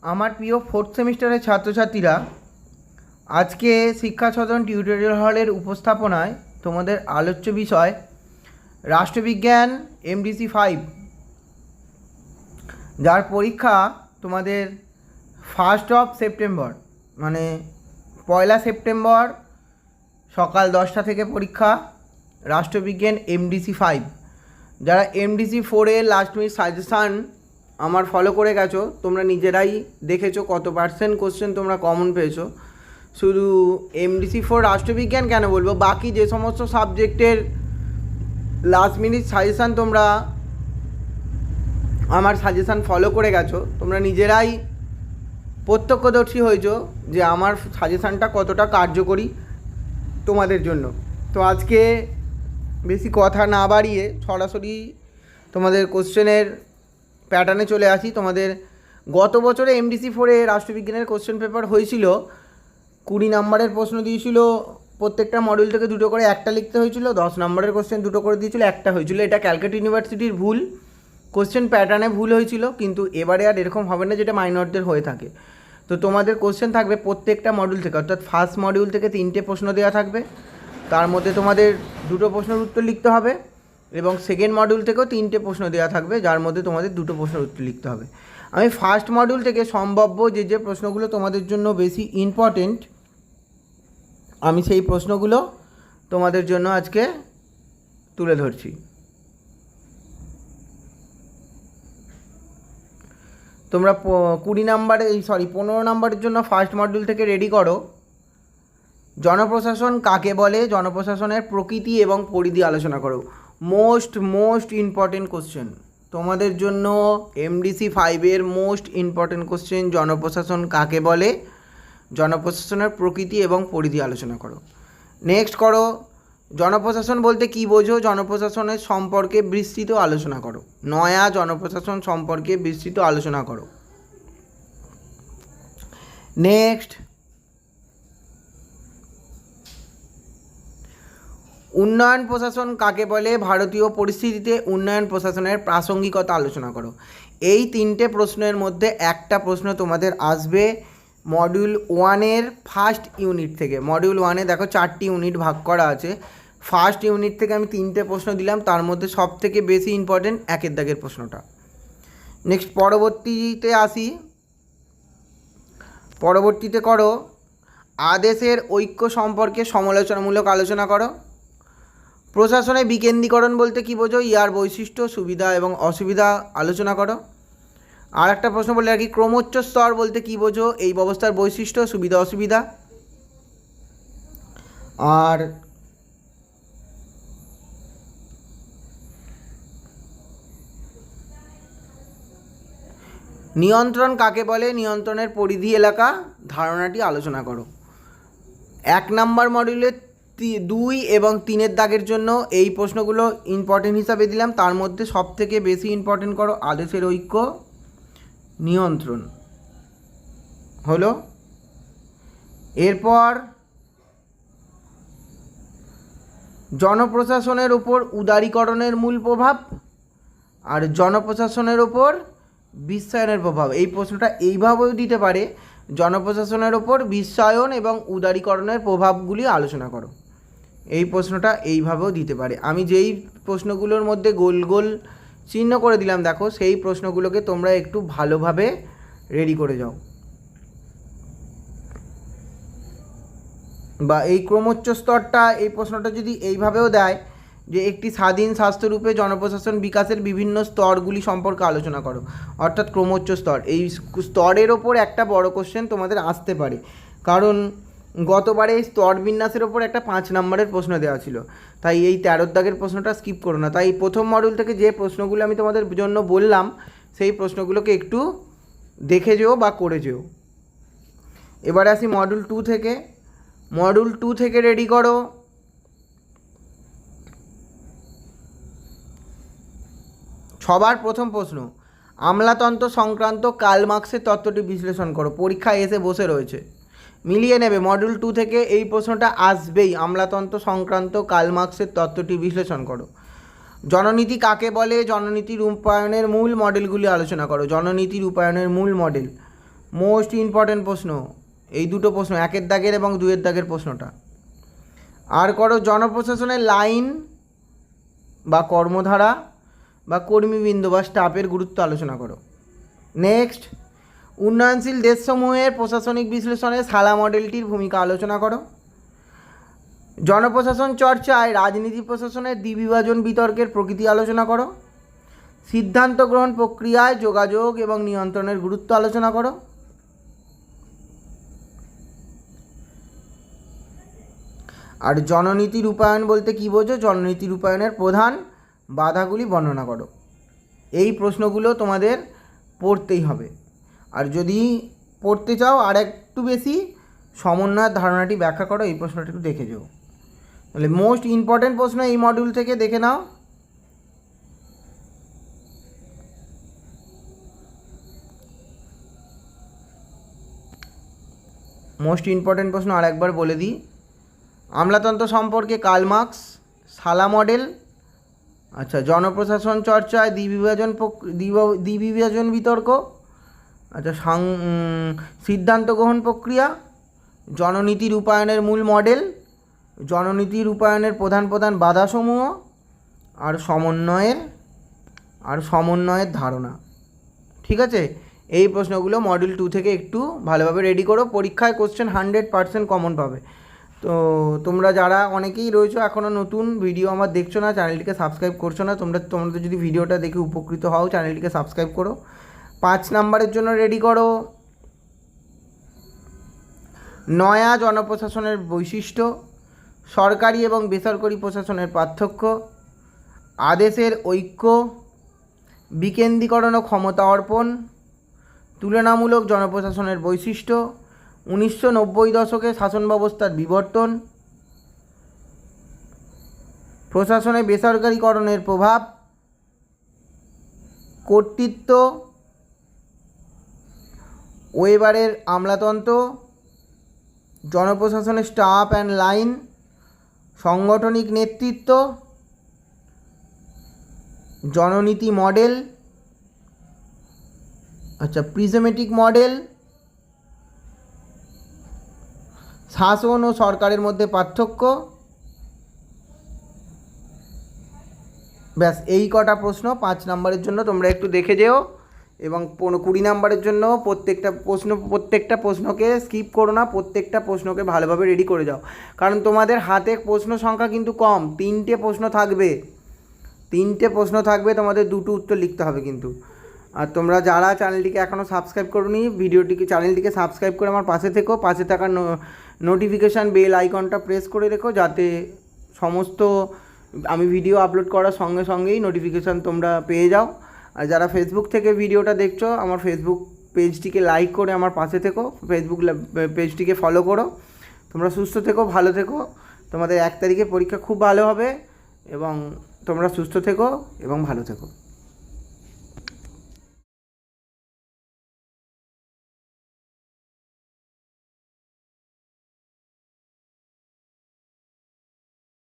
আমার প্রিয় ফোর্থ সেমিস্টারের ছাত্রছাত্রীরা, আজকে শিক্ষা সদন টিউটোরিয়াল হলের উপস্থাপনায় তোমাদের আলোচ্য বিষয় রাষ্ট্রবিজ্ঞান MDC 5, যার পরীক্ষা তোমাদের 1 সেপ্টেম্বর মানে 1 সেপ্টেম্বর সকাল 10টা থেকে পরীক্ষা। রাষ্ট্রবিজ্ঞান MDC 5, যারা MDC 4-এর লাস্ট মিনিট সাজেশান আমার ফলো করে গেছো, তোমরা নিজেরাই দেখেছো কত % কোশ্চেন তোমরা কমন পেয়েছো। শুধু MDC 4 রাষ্ট্রবিজ্ঞান কেন বলবো, বাকি যে সমস্ত সাবজেক্টের লাস্ট মিনিট সাজেশান তোমরা আমার সাজেশান ফলো করে গেছো, তোমরা নিজেরাই প্রত্যক্ষদর্শী হয়েছো যে আমার সাজেশানটা কতটা কার্যকরী তোমাদের জন্য। তো আজকে বেশি কথা না বাড়িয়ে সরাসরি তোমাদের কোশ্চেনের প্যাটার্নে চলে আসি। তোমাদের গত বছরে MDC 4-এ রাষ্ট্রবিজ্ঞানের কোশ্চেন পেপার হয়েছিল, 20 নম্বরের প্রশ্ন দিয়েছিল, প্রত্যেকটা মডিউল থেকে 2 করে একটা লিখতে হয়েছিল, 10 নম্বরের কোশ্চেন 2 করে দিয়েছিল, একটা হয়েছিল। এটা ক্যালকাটা ইউনিভার্সিটির ভুল, কোশ্চেন প্যাটার্নে ভুল হয়েছিল, কিন্তু এবারে আর এরকম হবে না যেটা মাইনরদের হয়ে থাকে। তো তোমাদের কোশ্চেন থাকবে প্রত্যেকটা মডিউল থেকে, অর্থাৎ ফার্স্ট মডিউল থেকে 3টে প্রশ্ন দেওয়া থাকবে, তার মধ্যে তোমাদের 2টো প্রশ্নের উত্তর লিখতে হবে, এবং সেকেন্ড মডিউল থেকেও 3টে প্রশ্ন দেওয়া থাকবে, যার মধ্যে তোমাদের 2টো প্রশ্নের উত্তর লিখতে হবে। আমি ফার্স্ট মডিউল থেকে সম্ভাব্য যে প্রশ্নগুলো তোমাদের জন্য বেশি ইম্পর্টেন্ট, আমি সেই প্রশ্নগুলো তোমাদের জন্য আজকে তুলে ধরছি। তোমরা 15 নম্বরের জন্য ফার্স্ট মডিউল থেকে রেডি করো। জনপ্রশাসন কাকে বলে, জনপ্রশাসনের প্রকৃতি এবং পরিধি আলোচনা করো। মোস্ট ইম্পর্টেন্ট কোশ্চেন তোমাদের জন্য MDC 5-এর মোস্ট ইম্পর্টেন্ট কোশ্চেন, জনপ্রশাসন কাকে বলে, জনপ্রশাসনের প্রকৃতি এবং পরিধি আলোচনা করো। নেক্সট করো, জনপ্রশাসন বলতে কী বোঝো, জনপ্রশাসনের সম্পর্কে বিস্তৃত আলোচনা করো। নয়া জনপ্রশাসন সম্পর্কে বিস্তৃত আলোচনা করো। নেক্সট, উন্নয়ন প্রশাসন কাকে বলে, ভারতীয় পরিস্থিতিতে উন্নয়ন প্রশাসনের প্রাসঙ্গিকতা আলোচনা করো। এই 3টে প্রশ্নের মধ্যে একটা প্রশ্ন তোমাদের আসবে মডিউল 1-এর ফার্স্ট ইউনিট থেকে। মডিউল 1-এ দেখো 4টি ইউনিট ভাগ করা আছে, ফার্স্ট ইউনিট থেকে আমি 3টে প্রশ্ন দিলাম, তার মধ্যে সব থেকে বেশি ইম্পর্টেন্ট 1-এর দাগের প্রশ্নটা। নেক্সট, পরবর্তীতে আসি। পরবর্তীতে করো, আদেশের ঐক্য সম্পর্কে সমালোচনামূলক আলোচনা করো। প্রশাসনে বিকেন্দ্রীকরণ বলতে কী বোঝো, ইয়ার বৈশিষ্ট্য, সুবিধা এবং অসুবিধা আলোচনা করো। আর একটা প্রশ্ন বলে রাখি, ক্রমোচ্চ স্তর বলতে কী বোঝো, এই ব্যবস্থার বৈশিষ্ট্য, সুবিধা অসুবিধা। আর নিয়ন্ত্রণ কাকে বলে, নিয়ন্ত্রণের পরিধি, এলাকা, ধারণাটি আলোচনা করো। 1 নম্বর মডিউলে 2 এবং 3-এর দাগের জন্য এই প্রশ্নগুলো ইম্পর্টেন্ট হিসাবে দিলাম, তার মধ্যে সব থেকে বেশি ইম্পর্টেন্ট করো আদেশের ঐক্য, নিয়ন্ত্রণ হলো। এরপর জনপ্রশাসনের উপর উদারীকরণের মূল প্রভাব আর জনপ্রশাসনের উপর বিশ্বায়নের প্রভাব। এই প্রশ্নটা এইভাবেও দিতে পারে, জনপ্রশাসনের ওপর বিশ্বায়ন এবং উদারীকরণের প্রভাবগুলি আলোচনা করো। এই প্রশ্নটা এইভাবেও দিতে পারে। আমি যেই প্রশ্নগুলোর মধ্যে গোল গোল চিহ্ন করে দিলাম দেখো, সেই প্রশ্নগুলোকে তোমরা একটু ভালোভাবে রেডি করে যাও। বা এই ক্রমোচ্চ স্তরটা, এই প্রশ্নটা যদি এইভাবেও দেয় যে একটি স্বাধীন স্বাস্থ্যরূপে জনপ্রশাসন বিকাশের বিভিন্ন স্তরগুলি সম্পর্কে আলোচনা করো, অর্থাৎ ক্রমোচ্চ স্তর, এই স্তরের ওপর একটা বড় কোশ্চেন তোমাদের আসতে পারে, কারণ গতবারে এই স্তর বিন্যাসের ওপর একটা 5 নম্বরের প্রশ্ন দেওয়া ছিল, তাই এই 13 দাগের প্রশ্নটা স্কিপ করো না। তাই প্রথম মডিউল থেকে যে প্রশ্নগুলো আমি তোমাদের জন্য বললাম, সেই প্রশ্নগুলোকে একটু দেখে যেও বা করে যেও। এবারে আসি মডিউল 2 থেকে। মডিউল 2 থেকে রেডি করো। সবার প্রথম প্রশ্ন, আমলাতন্ত্র সংক্রান্ত কার্ল মার্ক্সের তত্ত্বটি বিশ্লেষণ করো। পরীক্ষায় এসে বসে রয়েছে, মিলিয়ে নেবে। মডিউল 2 থেকে এই প্রশ্নটা আসবেই, আমলাতন্ত্র সংক্রান্ত কার্ল মার্ক্সের তত্ত্বটি বিশ্লেষণ করো। জননীতি কাকে বলে, জননীতি রূপায়ণের মূল মডেলগুলি আলোচনা করো। জননীতি রূপায়ণের মূল মডেল মোস্ট ইম্পর্টেন্ট প্রশ্ন, এই দুটো প্রশ্ন, 1-এর দাগের এবং 2-এর দাগের প্রশ্নটা। আর করো জনপ্রশাসনের লাইন বা কর্মধারা বা কর্মীবৃন্দ বা স্টাফের গুরুত্ব আলোচনা করো। নেক্সট, উন্নয়নশীল দেশসমূহের প্রশাসনিক বিশ্লেষণে সালা মডেলটির ভূমিকা আলোচনা করো। জনপ্রশাসন চর্চায় রাজনীতি প্রশাসনের দ্বিবিভাজন বিতর্কের প্রকৃতি আলোচনা করো। সিদ্ধান্ত গ্রহণ প্রক্রিয়ায় যোগাযোগ এবং নিয়ন্ত্রণের গুরুত্ব আলোচনা করো। আর জননীতি রূপায়ণ বলতে কী বোঝো? জননীতি রূপায়ণের প্রধান বাধাগুলি বর্ণনা করো। এই প্রশ্নগুলো তোমাদের পড়তেই হবে। আর যদি পড়তে চাও আর একটু বেশি, সমন্বয়ের ধারণাটি ব্যাখ্যা করো, এই প্রশ্নটা একটু দেখে যাও। তাহলে মোস্ট ইম্পর্টেন্ট প্রশ্ন এই মডিউল থেকে দেখে নাও। মোস্ট ইম্পর্টেন্ট প্রশ্ন আর একবার বলে দিই। আমলাতন্ত্র সম্পর্কে কার্ল মার্কস, সালা মডেল, আচ্ছা জনপ্রশাসন চর্চায় দ্বিবিভাজন বিতর্ক, আচ্ছা সিদ্ধান্ত গ্রহণ প্রক্রিয়া, জননীতি রূপায়ণের মূল মডেল, জননীতি রূপায়ণের প্রধান প্রধান বাধাসমূহ, আর সমন্বয়ের ধারণা। ঠিক আছে, এই প্রশ্নগুলো মডিউল 2 থেকে একটু ভালোভাবে রেডি করো। পরীক্ষায় কোশ্চেন 100% কমন পাবে। তো তোমরা যারা অনেকেই রয়েছো এখনও নতুন, ভিডিও আমার দেখছো না, চ্যানেলটিকে সাবস্ক্রাইব করছো না, তোমরা যদি ভিডিওটা দেখে উপকৃত হও চ্যানেলটিকে সাবস্ক্রাইব করো। 5 নাম্বারের জন্য রেডি করো নয়া জনপ্রশাসনের বৈশিষ্ট্য, সরকারি এবং বেসরকারি প্রশাসনের পার্থক্য, আদেশের ঐক্য, বিকেন্দ্রীকরণ ও ক্ষমতা অর্পণ, তুলনামূলক জনপ্রশাসনের বৈশিষ্ট্য, 1990 দশকে শাসন ব্যবস্থার বিবর্তন, প্রশাসনে বেসরকারীকরণের প্রভাব, কর্তৃত্ব, ওয়েবারের আমলাতন্ত্র, জনপ্রশাসনের স্টাফ অ্যান্ড লাইন, সাংগঠনিক নেতৃত্ব, জননীতি মডেল, আচ্ছা প্রিজমেটিক মডেল, শাসন ও সরকারের মধ্যে পার্থক্য। ব্যাস এই কটা প্রশ্ন 5 নাম্বারের জন্য তোমরা একটু দেখে যেও, এবং 20 নাম্বারের জন্য প্রত্যেকটা প্রশ্নকে স্কিপ করো না, প্রত্যেকটা প্রশ্নকে ভালোভাবে রেডি করে যাও। কারণ তোমাদের হাতে প্রশ্ন সংখ্যা কিন্তু কম, 3টে প্রশ্ন থাকবে, তোমাদের 2টো উত্তর লিখতে হবে কিন্তু। আর তোমরা যারা চ্যানেলটিকে এখনও সাবস্ক্রাইব করোনি, চ্যানেলটিকে সাবস্ক্রাইব করে আমার পাশে থেকো, পাশে থাকা নোটিফিকেশান বেল আইকনটা প্রেস করে রেখো, যাতে সমস্ত আমি ভিডিও আপলোড করার সঙ্গে সঙ্গেই নোটিফিকেশান তোমরা পেয়ে যাও। আর যারা ফেসবুক থেকে ভিডিওটা দেখছো, আমার ফেসবুক পেজটিকে লাইক করে আমার পাশে থেকো, ফেসবুক পেজটিকে ফলো করো। তোমরা সুস্থ থেকো, ভালো থেকো, তোমাদের 1 তারিখে পরীক্ষা খুব ভালো হবে, এবং তোমরা সুস্থ থেকো এবং ভালো থেকো।